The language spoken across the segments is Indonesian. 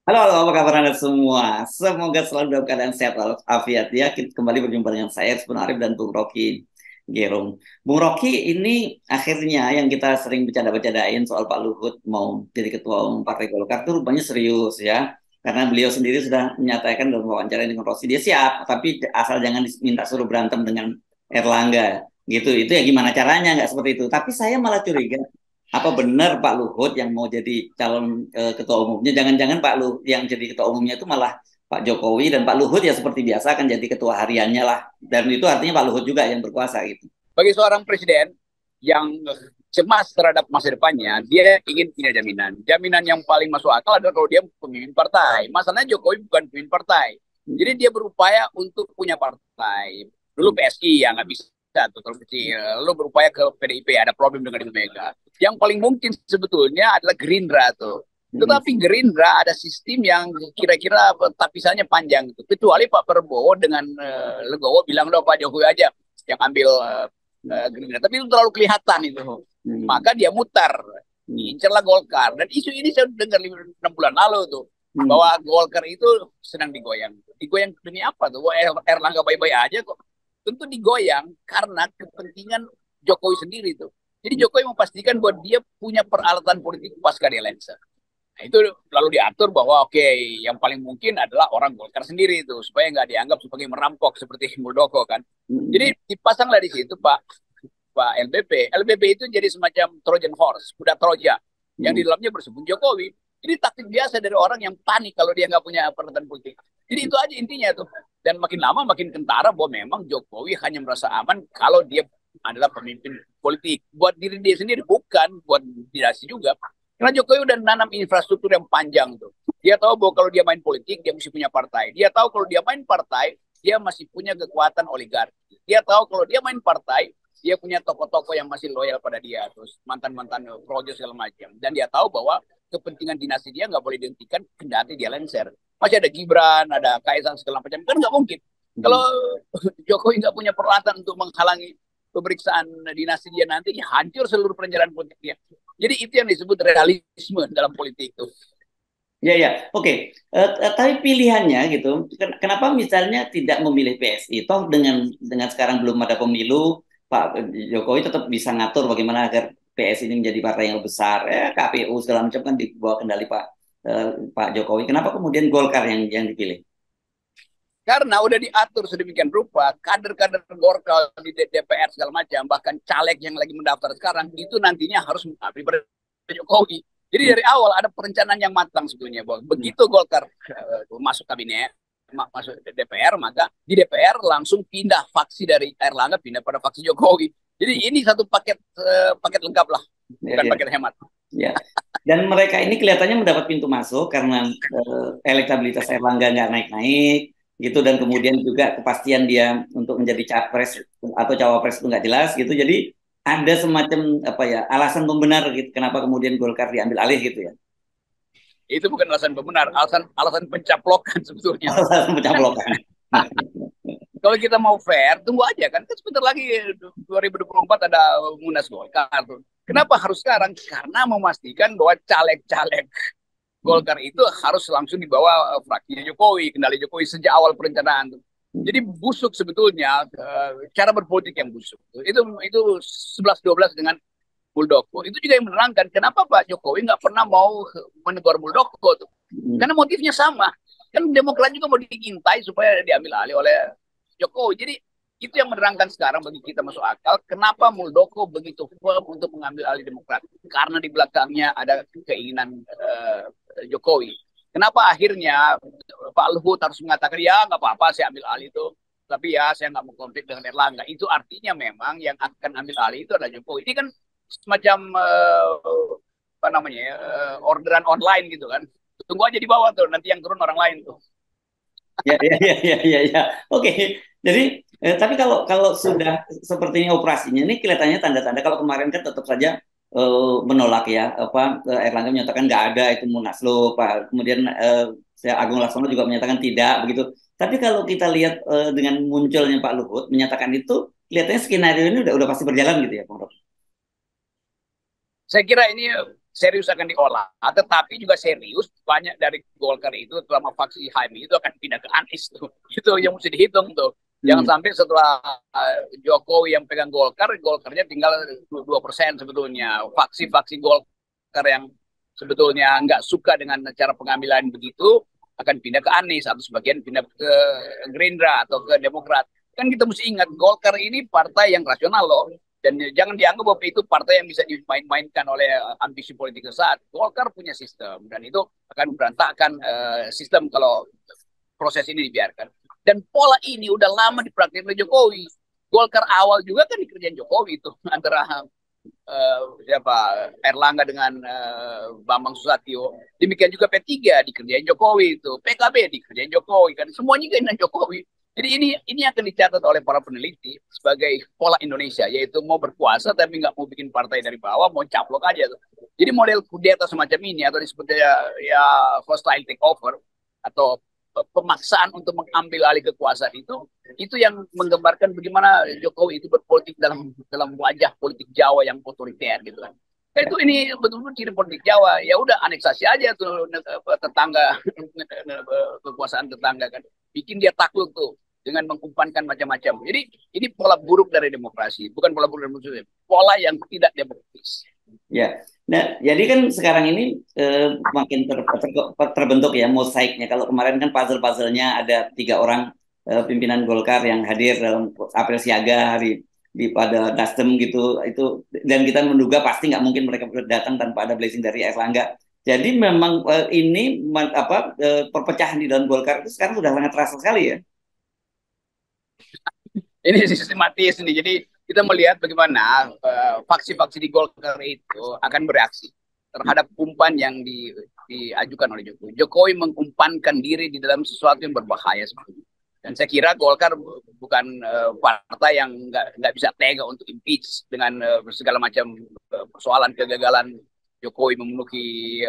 Halo, halo, apa kabar Anda semua? Semoga selalu dalam keadaan sehat walafiat ya. Kita kembali berjumpa dengan saya, Bung Arif dan Bung Rocky Gerung. Bung Rocky, ini akhirnya yang kita sering bercanda-bercandain soal Pak Luhut mau jadi ketua umum Partai Golkar itu rupanya serius ya. Karena beliau sendiri sudah menyatakan dalam wawancara dengan Rossi, dia siap, tapi asal jangan diminta suruh berantem dengan Erlangga. Gitu, itu ya gimana caranya, nggak seperti itu. Tapi saya malah curiga, apa benar Pak Luhut yang mau jadi calon ketua umumnya? Jangan-jangan Pak Luhut yang jadi ketua umumnya itu malah Pak Jokowi, dan Pak Luhut ya seperti biasa akan jadi ketua hariannya lah. Dan itu artinya Pak Luhut juga yang berkuasa gitu. Bagi seorang presiden yang cemas terhadap masa depannya, dia ingin punya jaminan. Jaminan yang paling masuk akal adalah kalau dia pemimpin partai. Masalahnya Jokowi bukan pemimpin partai. Jadi dia berupaya untuk punya partai. Dulu PSI ya nggak bisa tuh terlalu kecil. Lalu berupaya ke PDIP, ada problem dengan Ibu Mega. Yang paling mungkin sebetulnya adalah Gerindra tuh. Tetapi Gerindra ada sistem yang kira-kira tapisannya panjang itu. Kecuali Pak Prabowo dengan legowo bilang, loh Pak Jokowi aja yang ambil Gerindra. Tapi itu terlalu kelihatan itu. Maka dia mutar. Diincarlah Golkar. Dan isu ini saya dengar 6 bulan lalu tuh. Bahwa Golkar itu sedang digoyang. Digoyang demi apa tuh? Erlangga baik-baik aja kok. Tentu digoyang karena kepentingan Jokowi sendiri tuh. Jadi Jokowi memastikan bahwa dia punya peralatan politik pasca dia Lensa. Nah, itu lalu diatur bahwa oke, yang paling mungkin adalah orang Golkar sendiri itu supaya nggak dianggap sebagai merampok seperti Muldoko kan. Jadi dipasanglah di situ Pak LBP. LBP itu jadi semacam Trojan horse, kuda Troja yang di dalamnya bersembunyi Jokowi. Ini taktik biasa dari orang yang panik kalau dia nggak punya peralatan politik. Jadi itu aja intinya tuh. Dan makin lama makin kentara bahwa memang Jokowi hanya merasa aman kalau dia adalah pemimpin politik. Buat diri dia sendiri, bukan buat dinasti juga. Karena Jokowi udah nanam infrastruktur yang panjang tuh. Dia tahu bahwa kalau dia main politik, dia mesti punya partai. Dia tahu kalau dia main partai, dia masih punya kekuatan oligarki. Dia tahu kalau dia main partai, dia punya tokoh-tokoh yang masih loyal pada dia, terus mantan-mantan projo segala macam. Dan dia tahu bahwa kepentingan dinasti dia nggak boleh dihentikan kendati dia lengser. Masih ada Gibran, ada Kaisang segala macam, kan nggak mungkin. Kalau Jokowi nggak punya peralatan untuk menghalangi pemeriksaan dinasti dia nanti, ya hancur seluruh perencanaan politik dia. Jadi itu yang disebut realisme dalam politik itu. Ya, ya, oke. Tapi pilihannya gitu, kenapa misalnya tidak memilih PSI? Toh dengan sekarang belum ada pemilu, Pak Jokowi tetap bisa ngatur bagaimana agar PSI ini menjadi partai yang besar. KPU segala macam kan di bawah kendali Pak Jokowi. Kenapa kemudian Golkar yang dipilih? Karena udah diatur sedemikian rupa, kader-kader Golkar di DPR segala macam, bahkan caleg yang lagi mendaftar sekarang, itu nantinya harus mengabdi pada Jokowi. Jadi Hmm, dari awal ada perencanaan yang matang sebetulnya. Bahwa hmm, begitu Golkar masuk kabinet, masuk DPR, maka di DPR langsung pindah faksi dari Erlangga, pindah pada faksi Jokowi. Jadi ini satu paket lengkap lah, ya, bukan ya, paket hemat. ya. Dan mereka ini kelihatannya mendapat pintu masuk karena elektabilitas Erlangga nggak naik-naik gitu, dan kemudian juga kepastian dia untuk menjadi capres atau cawapres itu nggak jelas gitu. Jadi ada semacam apa ya, alasan pembenar gitu kenapa kemudian Golkar diambil alih gitu ya. Itu bukan alasan benar, alasan alasan pencaplokan sebetulnya. Alasan Kan pencaplokan. kalau kita mau fair, tunggu aja kan. Kan sebentar lagi 2024 ada Munas Golkar. Kenapa harus sekarang? Karena memastikan bahwa caleg-caleg Golkar itu harus langsung dibawa fraksinya Jokowi, kendali Jokowi sejak awal perencanaan. Jadi busuk sebetulnya cara berpolitik yang busuk. Itu 11-12 dengan Muldoko. Itu juga yang menerangkan kenapa Pak Jokowi nggak pernah mau menegur Muldoko tuh. Karena motifnya sama. Kan Demokrat juga mau diintai supaya diambil alih oleh Jokowi. Jadi itu yang menerangkan sekarang bagi kita masuk akal kenapa Muldoko begitu firm untuk mengambil alih Demokrat. Karena di belakangnya ada keinginan Jokowi. Kenapa akhirnya Pak Luhut harus mengatakan ya nggak apa-apa saya ambil alih itu, tapi ya saya nggak mau konflik dengan Erlangga. Itu artinya memang yang akan ambil alih itu adalah Jokowi. Ini kan semacam apa namanya ya, orderan online gitu kan. Tunggu aja di bawah tuh, nanti yang turun orang lain tuh. Ya, ya, ya, ya, ya, ya. Oke. Jadi, tapi kalau kalau sudah seperti ini operasinya, ini kelihatannya tanda-tanda kalau kemarin kan tetap saja menolak ya, apa Erlangga menyatakan nggak ada itu Munaslup, Pak. Kemudian saya Agung Laksono juga menyatakan tidak begitu. Tapi kalau kita lihat dengan munculnya Pak Luhut menyatakan itu, kelihatannya skenario ini udah pasti berjalan gitu ya, Bang Rob. Saya kira ini serius akan diolah, tetapi juga serius banyak dari Golkar itu terutama faksi HMI itu akan pindah ke Anies tuh. Itu yang mesti dihitung tuh. Jangan sampai setelah Jokowi yang pegang Golkar, Golkarnya tinggal 2% sebetulnya. Faksi-faksi Golkar yang sebetulnya nggak suka dengan cara pengambilan begitu akan pindah ke Anies atau sebagian pindah ke Gerindra atau ke Demokrat. Kan kita mesti ingat Golkar ini partai yang rasional loh. Dan jangan dianggap bahwa itu partai yang bisa dimain-mainkan oleh ambisi politik saat. Golkar punya sistem dan itu akan berantakan sistem kalau proses ini dibiarkan. Dan pola ini udah lama dipraktikkan oleh Jokowi. Golkar awal juga kan dikerjain Jokowi itu antara siapa Erlangga dengan Bambang Susatyo. Demikian juga P3 dikerjain Jokowi itu, PKB dikerjain Jokowi kan semuanya keinginan Jokowi. Jadi ini akan dicatat oleh para peneliti sebagai pola Indonesia, yaitu mau berkuasa tapi nggak mau bikin partai dari bawah, mau caplok aja tuh. Jadi model kudeta semacam ini atau disebutnya ya hostile takeover atau pemaksaan untuk mengambil alih kekuasaan itu yang menggambarkan bagaimana Jokowi itu berpolitik dalam wajah politik Jawa yang otoriter gitu kan. Itu ini betul-betul ciri politik Jawa. Ya udah aneksasi aja tuh tetangga kekuasaan tetangga kan. Bikin dia takluk tuh dengan mengumpankan macam-macam. Jadi ini pola buruk dari demokrasi, bukan pola buruk dari demokrasi, pola yang tidak demokratis. Ya, nah jadi kan sekarang ini makin terbentuk ya mosaiknya. Kalau kemarin kan puzzle-puzzlenya ada 3 orang pimpinan Golkar yang hadir dalam apel siaga hari pada Nasdem gitu itu, dan kita menduga pasti nggak mungkin mereka datang tanpa ada blessing dari Erlangga. Jadi memang ini perpecahan di dalam Golkar itu sekarang sudah sangat terasa sekali ya. Ini sistematis nih. Jadi kita melihat bagaimana faksi-faksi di Golkar itu akan bereaksi terhadap umpan yang diajukan oleh Jokowi. Jokowi mengumpankan diri di dalam sesuatu yang berbahaya sebetulnya. Dan saya kira Golkar bukan partai yang nggak bisa tega untuk impeach dengan segala macam persoalan kegagalan Jokowi memenuhi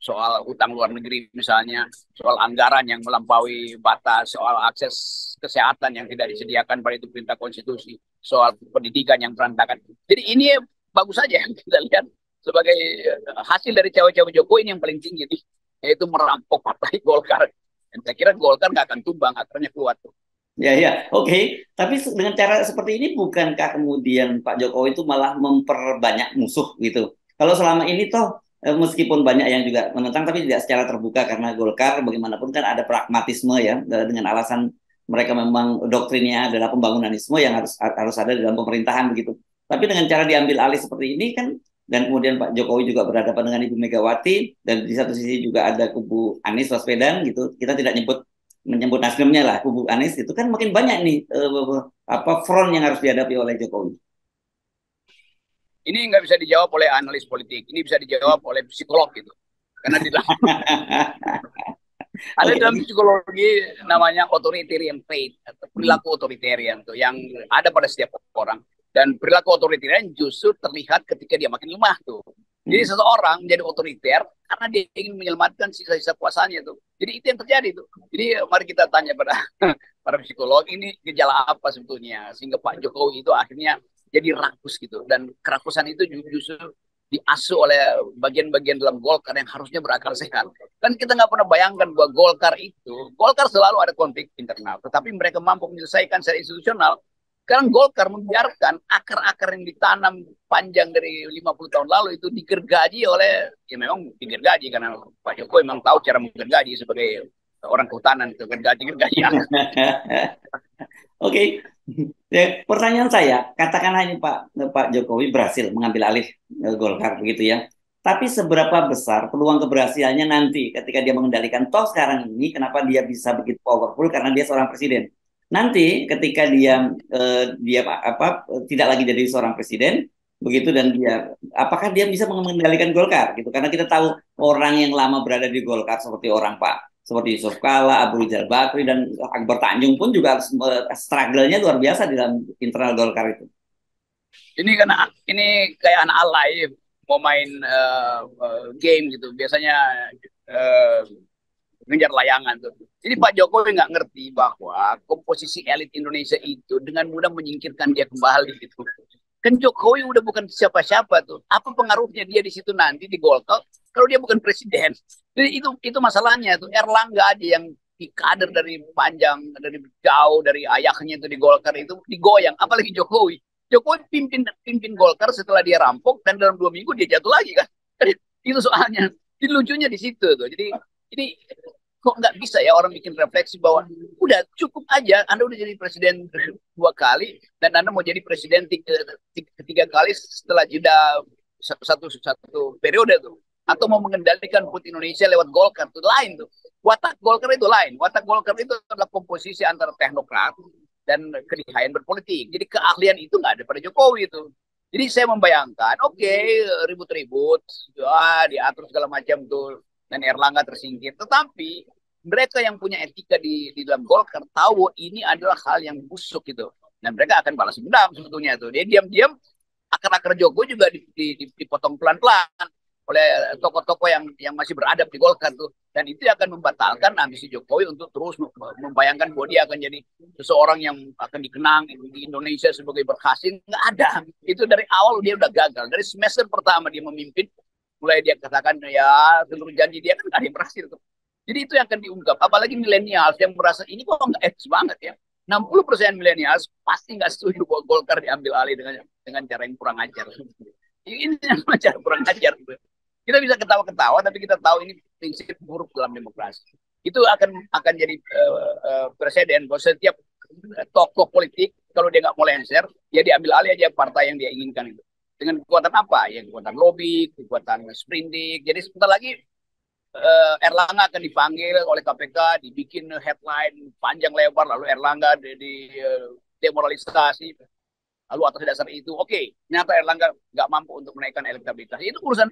soal utang luar negeri misalnya, soal anggaran yang melampaui batas, soal akses kesehatan yang tidak disediakan pada itu perintah konstitusi, soal pendidikan yang berantakan. Jadi ini bagus saja yang kita lihat sebagai hasil dari cawe-cawe Jokowi ini yang paling tinggi nih, yaitu merampok partai Golkar. Dan saya kira Golkar nggak akan tumbang, akarnya kuat tuh. Ya, ya, oke. Tapi dengan cara seperti ini bukankah kemudian Pak Jokowi itu malah memperbanyak musuh gitu? Kalau selama ini toh meskipun banyak yang juga menentang tapi tidak secara terbuka karena Golkar bagaimanapun kan ada pragmatisme ya, dengan alasan mereka memang doktrinnya adalah pembangunanisme yang harus ada dalam pemerintahan begitu. Tapi dengan cara diambil alih seperti ini kan, dan kemudian Pak Jokowi juga berhadapan dengan Ibu Megawati dan di satu sisi juga ada kubu Anies Baswedan gitu. Kita tidak menyebut Nasdemnya lah, kubu Anies itu kan makin banyak nih front yang harus dihadapi oleh Jokowi. Ini nggak bisa dijawab oleh analis politik, ini bisa dijawab oleh psikolog gitu. Karena di dalam ada dalam psikologi namanya authoritarian trait atau perilaku authoritarian tuh yang ada pada setiap orang. Dan perilaku authoritarian justru terlihat ketika dia makin lemah tuh. Jadi seseorang menjadi otoriter karena dia ingin menyelamatkan sisa-sisa kuasanya tuh. Jadi itu yang terjadi tuh. Jadi mari kita tanya pada para psikolog ini gejala apa sebetulnya sehingga Pak Jokowi itu akhirnya jadi rakus gitu, dan kerakusan itu justru diasuh oleh bagian-bagian dalam Golkar yang harusnya berakal sehat. Kan kita nggak pernah bayangkan bahwa Golkar selalu ada konflik internal, tetapi mereka mampu menyelesaikan secara institusional. Sekarang Golkar membiarkan akar-akar yang ditanam panjang dari 50 tahun lalu itu digergaji oleh, ya memang digergaji karena Pak Jokowi memang tahu cara menggergaji sebagai orang kehutanan, itu gergaji. Oke. Ya, pertanyaan saya, katakanlah ini Pak Jokowi berhasil mengambil alih Golkar begitu ya. Tapi seberapa besar peluang keberhasilannya nanti ketika dia mengendalikan, toh sekarang ini kenapa dia bisa begitu powerful karena dia seorang presiden. Nanti ketika dia tidak lagi jadi seorang presiden begitu, dan dia apakah dia bisa mengendalikan Golkar gitu, karena kita tahu orang yang lama berada di Golkar seperti seperti Yusuf Kala, Abu Rizal Bakri, dan Akbar Tanjung pun juga struggle-nya luar biasa di dalam internal Golkar itu. Ini karena ini kayak anak alay mau main game gitu, biasanya ngejar layangan tuh. Jadi Pak Jokowi nggak ngerti bahwa komposisi elit Indonesia itu dengan mudah menyingkirkan dia kembali gitu. Kan Jokowi udah bukan siapa-siapa tuh. Apa pengaruhnya dia di situ nanti di Golkar kalau dia bukan presiden? Jadi itu masalahnya tuh. Erlangga aja yang di kader dari panjang, dari jauh, dari ayahnya itu di Golkar itu digoyang. Apalagi Jokowi. Jokowi pimpin pimpin Golkar setelah dia rampok dan dalam 2 minggu dia jatuh lagi kan. Itu soalnya. Jadi lucunya di situ tuh. Jadi ini kok nggak bisa ya orang bikin refleksi bahwa udah cukup aja Anda udah jadi presiden 2 kali dan Anda mau jadi presiden ketiga kali setelah jeda satu periode tuh atau mau mengendalikan put Indonesia lewat Golkar tuh lain tuh watak Golkar itu lain watak Golkar itu adalah komposisi antara teknokrat dan kelihayan berpolitik jadi keahlian itu nggak ada pada Jokowi itu jadi saya membayangkan oke, ribut-ribut ya, diatur segala macam tuh dan Erlangga tersingkir. Tetapi mereka yang punya etika di dalam Golkar tahu ini adalah hal yang busuk gitu. Dan mereka akan balas dendam sebetulnya tuh. Dia diam-diam akar-akar Jokowi juga dipotong pelan-pelan oleh tokoh-tokoh yang masih beradab di Golkar tuh. Dan itu akan membatalkan ambisi Jokowi untuk terus membayangkan bahwa dia akan jadi seseorang yang akan dikenang di Indonesia sebagai berhasil. Nggak ada. Itu dari awal dia udah gagal. Dari semester pertama dia memimpin, mulai dia katakan ya seluruh janji dia kan nggak ada yang berhasil tuh. Jadi itu yang akan diungkap. Apalagi milenial yang merasa ini kok nggak etis banget ya. 60% milenial pasti nggak setuju bahwa Golkar diambil alih dengan cara yang kurang ajar. Ini cara kurang ajar. Kita bisa ketawa-ketawa, tapi kita tahu ini prinsip buruk dalam demokrasi. Itu akan jadi presiden bahwa setiap tokoh politik kalau dia nggak mau lengser, ya diambil alih aja partai yang dia inginkan itu. Dengan kekuatan apa? Ya kekuatan lobby, kekuatan sprindik. Jadi sebentar lagi Erlangga akan dipanggil oleh KPK, dibikin headline panjang lebar, lalu Erlangga demoralisasi. Lalu atas dasar itu, oke, ternyata Erlangga nggak mampu untuk menaikkan elektabilitas. Itu urusan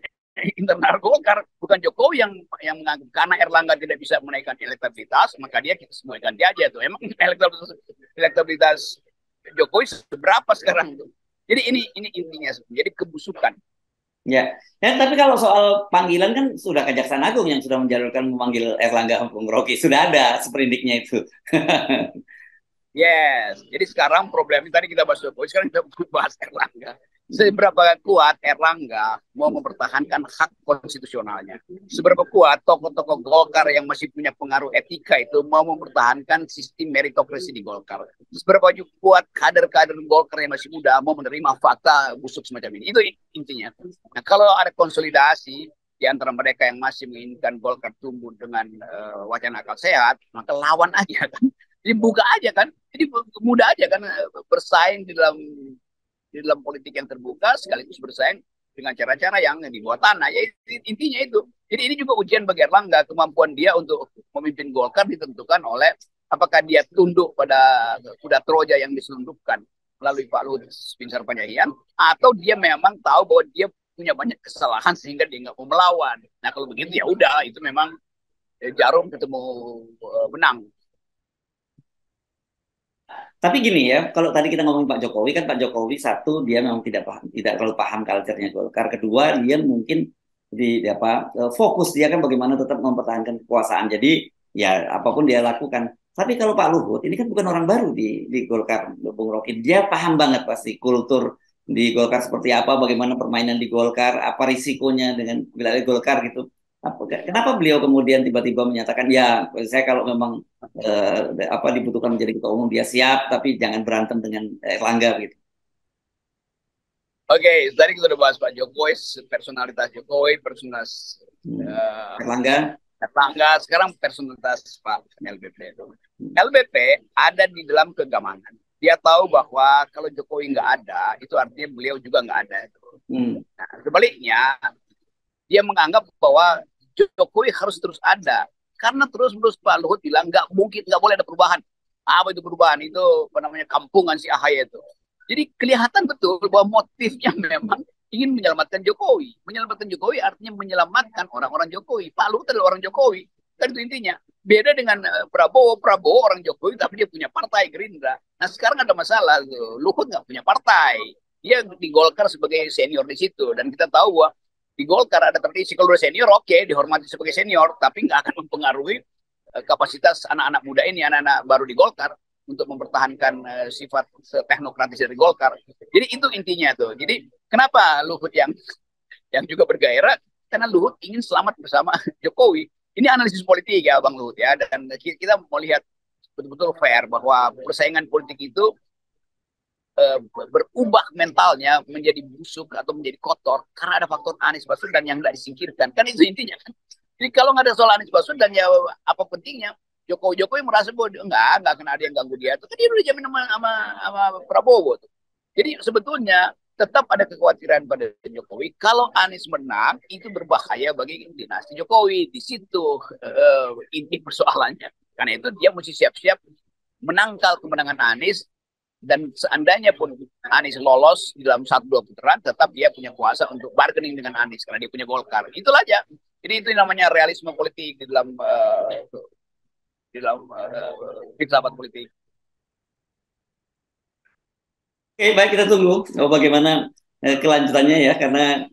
internal Golkar, bukan Jokowi yang menganggap karena Erlangga tidak bisa menaikkan elektabilitas, maka dia kita semua ganti aja tuh. Emang elektabilitas Jokowi seberapa sekarang tuh? Jadi ini intinya, jadi kebusukan. Ya, tapi kalau soal panggilan kan sudah Kejaksaan Agung yang sudah menjalurkan memanggil Erlangga Bung Rocky. Sudah ada sprindiknya itu. Yes, jadi sekarang problemnya tadi kita bahas Jokowi, sekarang kita bahas Erlangga. Seberapa kuat Erlangga mau mempertahankan hak konstitusionalnya? Seberapa kuat tokoh-tokoh Golkar yang masih punya pengaruh etika itu mau mempertahankan sistem meritokrasi di Golkar? Seberapa kuat kader-kader Golkar yang masih muda mau menerima fakta busuk semacam ini? Itu intinya. Nah, kalau ada konsolidasi di antara mereka yang masih menginginkan Golkar tumbuh dengan wacana akal sehat, maka lawan aja kan. Jadi buka aja kan. Jadi mudah aja kan bersaing di dalam politik yang terbuka sekaligus bersaing dengan cara-cara yang di bawah tanah. Ya intinya itu. Jadi ini juga ujian bagi Erlangga, kemampuan dia untuk memimpin Golkar ditentukan oleh apakah dia tunduk pada kuda Troja yang diselundupkan melalui Pak Luhut bin Sarpanjaian, atau dia memang tahu bahwa dia punya banyak kesalahan sehingga dia nggak mau melawan. Nah kalau begitu ya udah, itu memang jarum ketemu benang. Tapi gini ya, kalau tadi kita ngomong Pak Jokowi kan Pak Jokowi satu dia memang tidak terlalu paham culture-nya Golkar. Kedua dia mungkin fokus dia kan bagaimana tetap mempertahankan kekuasaan. Jadi ya apapun dia lakukan. Tapi kalau Pak Luhut ini kan bukan orang baru di Golkar, Bung Rocky. Dia paham banget pasti kultur di Golkar seperti apa, bagaimana permainan di Golkar, apa risikonya dengan wilayah Golkar gitu. Kenapa beliau kemudian tiba-tiba menyatakan ya saya kalau memang dibutuhkan menjadi ketua umum dia siap tapi jangan berantem dengan Erlangga gitu. Oke, tadi kita udah bahas Pak Jokowi, personalitas Jokowi, personalitas Erlangga, sekarang personalitas Pak LBP. LBP ada di dalam kegamanan. Dia tahu bahwa kalau Jokowi nggak ada, itu artinya beliau juga nggak ada. Nah, sebaliknya, dia menganggap bahwa Jokowi harus terus ada. Karena terus-terus Pak Luhut bilang nggak mungkin, nggak boleh ada perubahan. Apa itu perubahan? Itu apa namanya kampungan si AHY itu. Jadi kelihatan betul bahwa motifnya memang ingin menyelamatkan Jokowi. Menyelamatkan Jokowi artinya menyelamatkan orang-orang Jokowi. Pak Luhut adalah orang Jokowi. Kan itu intinya. Beda dengan Prabowo orang Jokowi tapi dia punya partai Gerindra. Nah sekarang ada masalah. Luhut nggak punya partai. Dia di Golkar sebagai senior di situ. Dan kita tahu bahwa di Golkar ada tradisi kalau udah senior oke, dihormati sebagai senior, tapi nggak akan mempengaruhi kapasitas anak-anak muda ini, anak-anak baru di Golkar. untuk mempertahankan sifat teknokratis dari Golkar. Jadi itu intinya tuh. Jadi kenapa Luhut yang juga bergairah? Karena Luhut ingin selamat bersama Jokowi. Ini analisis politik ya Bang Luhut ya, dan kita mau lihat betul-betul fair bahwa persaingan politik itu berubah mentalnya menjadi busuk atau menjadi kotor karena ada faktor Anies Baswedan yang nggak disingkirkan. Kan itu intinya kan. Jadi kalau nggak ada soal Anies Baswedan ya apa pentingnya? Jokowi merasa bahwa nggak kena ada yang ganggu dia. Itu kan dia udah jamin sama Prabowo tuh. Jadi sebetulnya tetap ada kekhawatiran pada Jokowi. Kalau Anies menang itu berbahaya bagi dinasti Jokowi. Di situ inti persoalannya. Karena itu dia mesti siap-siap menangkal kemenangan Anies, dan seandainya pun Anies lolos di dalam 1-2 putaran, tetap dia punya kuasa untuk bargaining dengan Anies karena dia punya Golkar. Itulah aja. Jadi itu namanya realisme politik di dalam filsafat politik. Oke, baik, kita tunggu bagaimana kelanjutannya ya, karena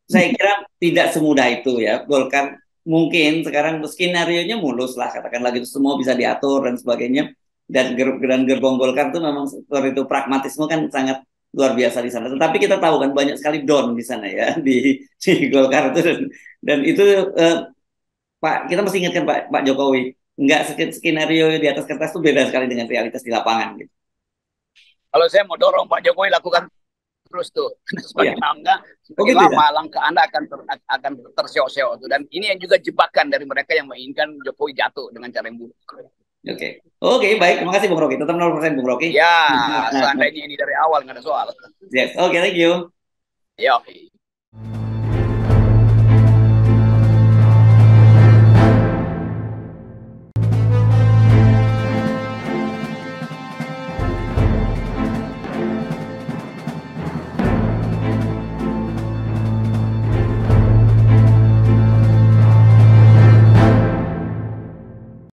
saya kira tidak semudah itu ya. Golkar mungkin sekarang skenario-nya mulus lah, katakanlah gitu, semua bisa diatur dan sebagainya. Dan gerbong Golkar itu memang seperti itu, pragmatisme kan sangat luar biasa di sana. Tetapi kita tahu kan banyak sekali down di sana ya, di Golkar itu, dan itu Pak, kita mesti ingatkan Pak Jokowi, nggak skenario di atas kertas itu beda sekali dengan realitas di lapangan gitu. Kalau saya mau dorong Pak Jokowi lakukan terus tuh, semakin lama, semakin lama langkah Anda akan terseok-seok tuh. Dan ini yang juga jebakan dari mereka yang menginginkan Jokowi jatuh dengan cara yang buruk. Oke, baik, terima kasih Bung Rocky. Tetap 0% Bung Rocky. Ya, seandainya ini dari awal nggak ada soal. Yes, oke, thank you. Ya.